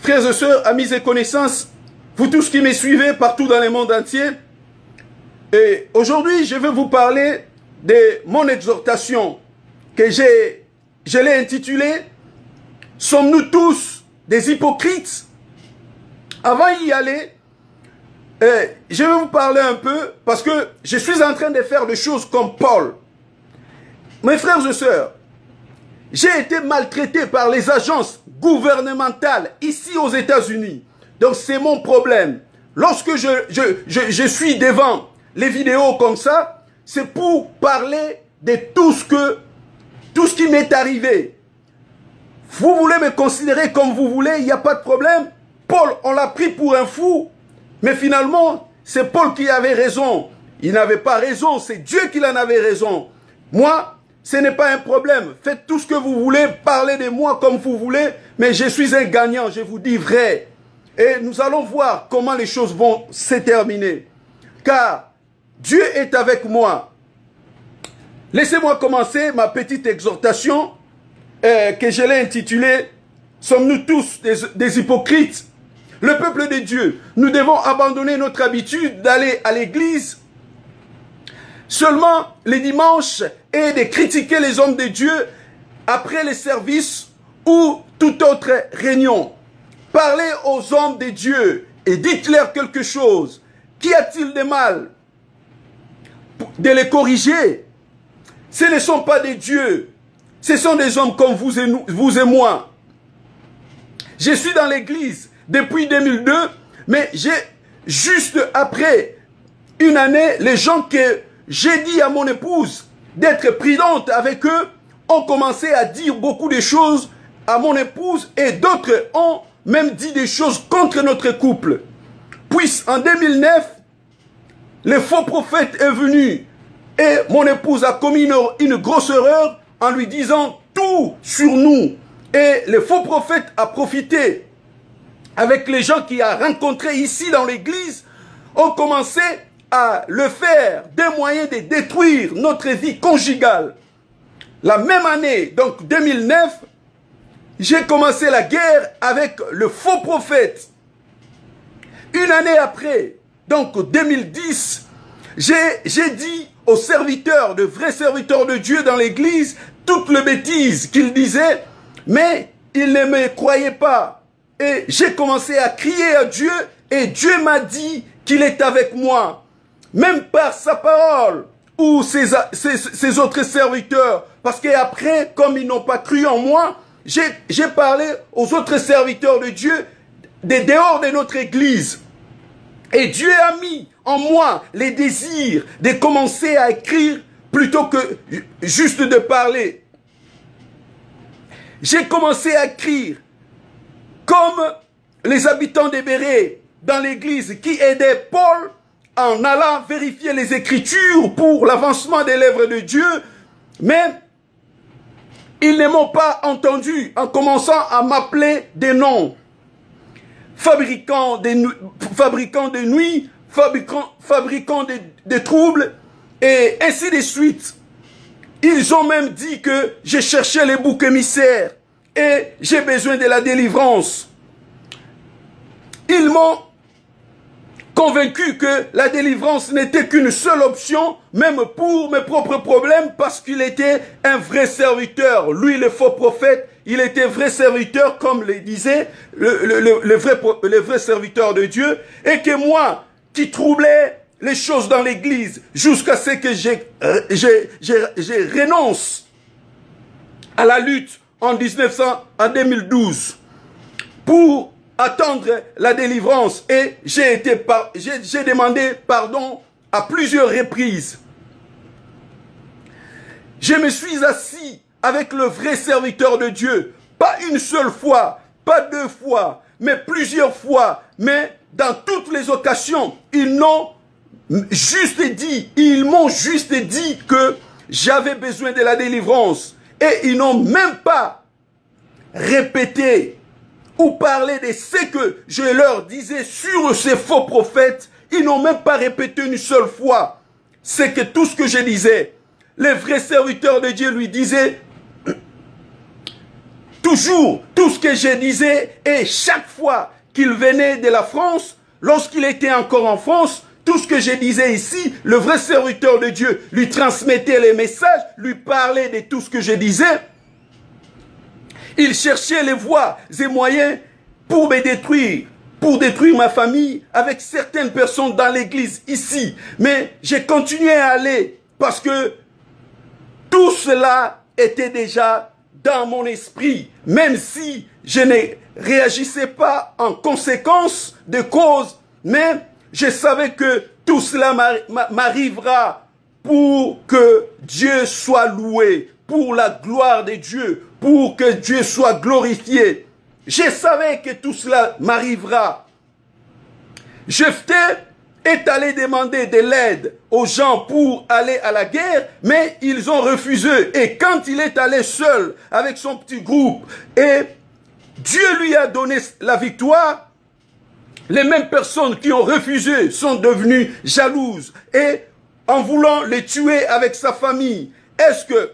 frères et sœurs, amis et connaissances, vous tous qui me suivez partout dans le monde entier, et aujourd'hui, je vais vous parler de mon exhortation que je l'ai intitulée « Sommes-nous tous des hypocrites ?» Avant d'y aller, je vais vous parler un peu parce que je suis en train de faire des choses comme Paul. Mes frères et sœurs, j'ai été maltraité par les agences gouvernementales ici aux États-Unis. Donc c'est mon problème. Lorsque je suis devant les vidéos comme ça, c'est pour parler de tout ce qui m'est arrivé. Vous voulez me considérer comme vous voulez, il n'y a pas de problème. Paul, on l'a pris pour un fou, mais finalement, c'est Paul qui avait raison. Il n'avait pas raison, c'est Dieu qui en avait raison. Moi, ce n'est pas un problème. Faites tout ce que vous voulez, parlez de moi comme vous voulez, mais je suis un gagnant, je vous dis vrai. Et nous allons voir comment les choses vont se terminer. Car Dieu est avec moi. Laissez-moi commencer ma petite exhortation que je l'ai intitulée « Sommes-nous tous des hypocrites ?» Le peuple de Dieu, nous devons abandonner notre habitude d'aller à l'église seulement les dimanches et de critiquer les hommes de Dieu après les services ou toute autre réunion. Parlez aux hommes de Dieu et dites-leur quelque chose. Qu'y a-t-il de mal de les corriger? Ce ne sont pas des dieux, ce sont des hommes comme vous et moi. Je suis dans l'église depuis 2002, mais juste après une année, les gens que j'ai dit à mon épouse d'être prudente avec eux ont commencé à dire beaucoup de choses à mon épouse et d'autres ont même dit des choses contre notre couple. Puis en 2009, le faux prophète est venu et mon épouse a commis une grosse erreur en lui disant tout sur nous. Et le faux prophète a profité avec les gens qu'il a rencontrés ici dans l'église, ont commencé à le faire des moyens de détruire notre vie conjugale. La même année, donc 2009, j'ai commencé la guerre avec le faux prophète. Une année après, donc 2010, j'ai dit aux serviteurs, de vrais serviteurs de Dieu dans l'église, toutes les bêtises qu'ils disaient, mais ils ne me croyaient pas. Et j'ai commencé à crier à Dieu et Dieu m'a dit qu'il est avec moi. Même par sa parole ou ses autres serviteurs. Parce qu'après, comme ils n'ont pas cru en moi, j'ai parlé aux autres serviteurs de Dieu des dehors de notre église. Et Dieu a mis en moi les désirs de commencer à écrire plutôt que juste de parler. J'ai commencé à écrire comme les habitants des Bérets dans l'église qui aidaient Paul en allant vérifier les Écritures pour l'avancement des lèvres de Dieu, mais ils ne m'ont pas entendu en commençant à m'appeler des noms. Fabricant de nuit, fabricant de troubles, et ainsi de suite. Ils ont même dit que je cherchais les boucs émissaires et j'ai besoin de la délivrance. Ils m'ont convaincu que la délivrance n'était qu'une seule option, même pour mes propres problèmes, parce qu'il était un vrai serviteur. Lui, le faux prophète, il était vrai serviteur, comme le disait le vrai serviteur de Dieu, et que moi, qui troublais les choses dans l'église, jusqu'à ce que je renonce à la lutte en 2012, pour attendre la délivrance, et j'ai demandé pardon à plusieurs reprises. Je me suis assis avec le vrai serviteur de Dieu, pas une seule fois, pas deux fois, mais plusieurs fois, mais dans toutes les occasions, ils m'ont juste dit que j'avais besoin de la délivrance, et ils n'ont même pas répété ou parler de ce que je leur disais sur ces faux prophètes. Ils n'ont même pas répété une seule fois tout ce que je disais. Les vrais serviteurs de Dieu lui disaient toujours tout ce que je disais, et chaque fois qu'il venait de la France, lorsqu'il était encore en France, tout ce que je disais ici, le vrai serviteur de Dieu lui transmettait les messages, lui parlait de tout ce que je disais. Il cherchait les voies et moyens pour me détruire, pour détruire ma famille avec certaines personnes dans l'église ici. Mais j'ai continué à aller parce que tout cela était déjà dans mon esprit, même si je ne réagissais pas en conséquence de cause, mais je savais que tout cela m'arrivera pour que Dieu soit loué, pour la gloire de Dieu, pour que Dieu soit glorifié. Je savais que tout cela m'arrivera. Jephthé est allé demander de l'aide aux gens pour aller à la guerre, mais ils ont refusé. Et quand il est allé seul avec son petit groupe, et Dieu lui a donné la victoire, les mêmes personnes qui ont refusé sont devenues jalouses. Et en voulant les tuer avec sa famille, est-ce que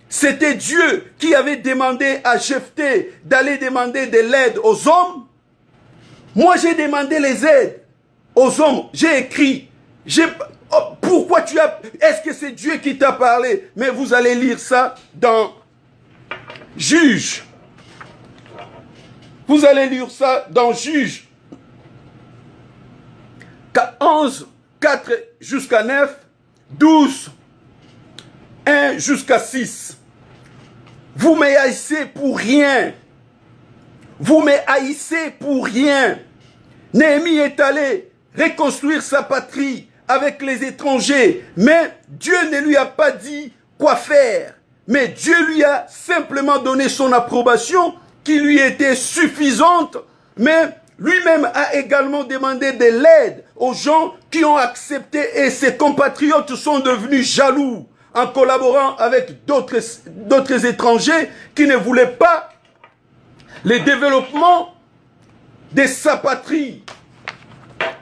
c'était Dieu qui avait demandé à Jephthé d'aller demander de l'aide aux hommes? Moi, j'ai demandé les aides aux hommes. J'ai écrit. Pourquoi tu as... Est-ce que c'est Dieu qui t'a parlé? Mais vous allez lire ça dans Juge. Vous allez lire ça dans Juge 11, 4 jusqu'à 9, 12, 1 jusqu'à 6. Vous me haïssez pour rien. Vous me haïssez pour rien. Néhémie est allé reconstruire sa patrie avec les étrangers, mais Dieu ne lui a pas dit quoi faire. Mais Dieu lui a simplement donné son approbation qui lui était suffisante, mais lui-même a également demandé de l'aide aux gens qui ont accepté et ses compatriotes sont devenus jaloux en collaborant avec d'autres étrangers qui ne voulaient pas le développement de sa patrie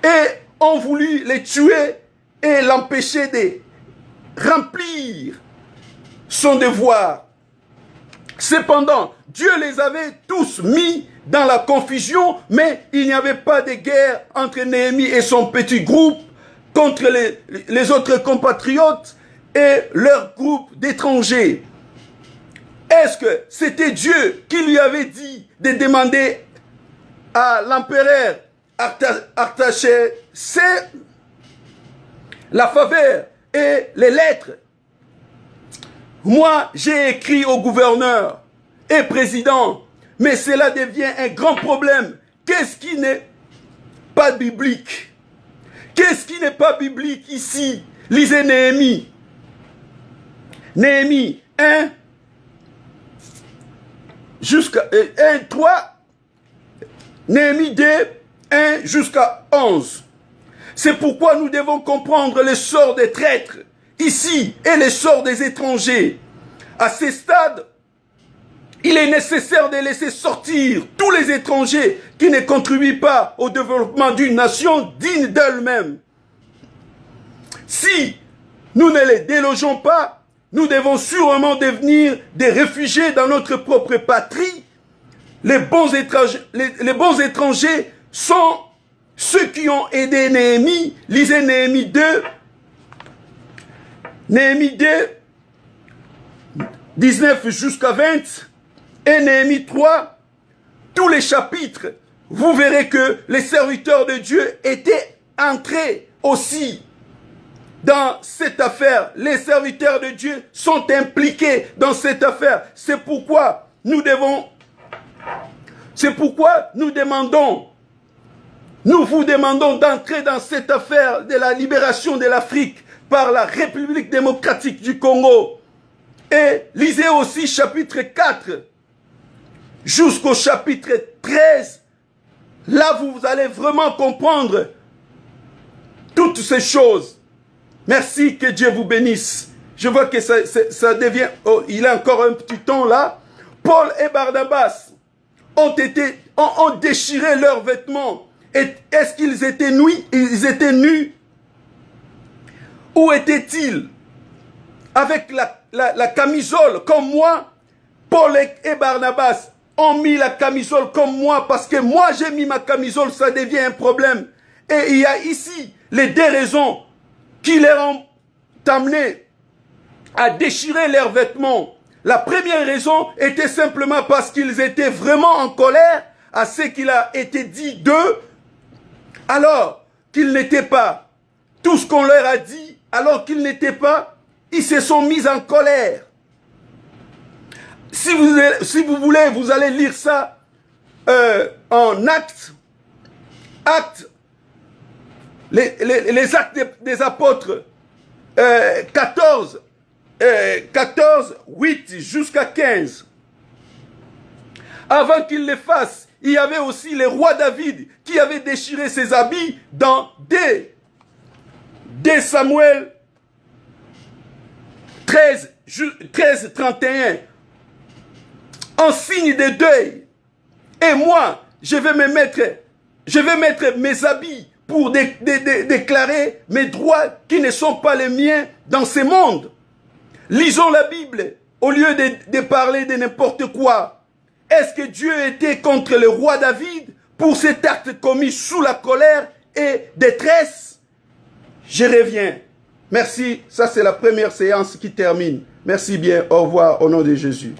et ont voulu les tuer et l'empêcher de remplir son devoir. Cependant, Dieu les avait tous mis dans la confusion, mais il n'y avait pas de guerre entre Néhémie et son petit groupe contre les autres compatriotes et leur groupe d'étrangers. Est-ce que c'était Dieu qui lui avait dit de demander à l'empereur Artaxerxès la faveur et les lettres? Moi, j'ai écrit au gouverneur et président, mais cela devient un grand problème. Qu'est-ce qui n'est pas biblique? Qu'est-ce qui n'est pas biblique ici? Lisez Néhémie. Néhémie 1 jusqu'à 1, 3. Néhémie 2, 1 jusqu'à 11. C'est pourquoi nous devons comprendre le sort des traîtres ici et le sort des étrangers. À ce stade, il est nécessaire de laisser sortir tous les étrangers qui ne contribuent pas au développement d'une nation digne d'elle-même. Si nous ne les délogeons pas, nous devons sûrement devenir des réfugiés dans notre propre patrie. Les bons étrangers sont ceux qui ont aidé Néhémie. Lisez Néhémie 2. Néhémie 2, 19 jusqu'à 20. Et Néhémie 3, tous les chapitres, vous verrez que les serviteurs de Dieu étaient entrés aussi dans cette affaire. Les serviteurs de Dieu sont impliqués dans cette affaire. C'est pourquoi nous vous demandons d'entrer dans cette affaire de la libération de l'Afrique par la République démocratique du Congo. Et lisez aussi chapitre 4 jusqu'au chapitre 13. Là, vous allez vraiment comprendre toutes ces choses. Merci, que Dieu vous bénisse. Je vois que ça devient... Oh, il a encore un petit temps là. Paul et Barnabas ont déchiré leurs vêtements. Est-ce qu'ils étaient nus? Ils étaient nus. Où étaient-ils? Avec la camisole, comme moi, Paul et Barnabas ont mis la camisole comme moi, parce que moi j'ai mis ma camisole, ça devient un problème. Et il y a ici les deux raisons qui les ont amenés à déchirer leurs vêtements. La première raison était simplement parce qu'ils étaient vraiment en colère à ce qu'il a été dit d'eux, alors qu'ils n'étaient pas. Tout ce qu'on leur a dit, alors qu'ils n'étaient pas, ils se sont mis en colère. Si vous voulez, vous allez lire ça en Actes. Les Actes des Apôtres 14, 8 jusqu'à 15. Avant qu'il les fasse, il y avait aussi le roi David qui avait déchiré ses habits dans 2 Samuel 13, 31. En signe de deuil. Et moi, je vais mettre mes habits pour déclarer mes droits qui ne sont pas les miens dans ce monde. Lisons la Bible au lieu de parler de n'importe quoi. Est-ce que Dieu était contre le roi David pour cet acte commis sous la colère et détresse? Je reviens. Merci. Ça, c'est la première séance qui termine. Merci bien. Au revoir au nom de Jésus.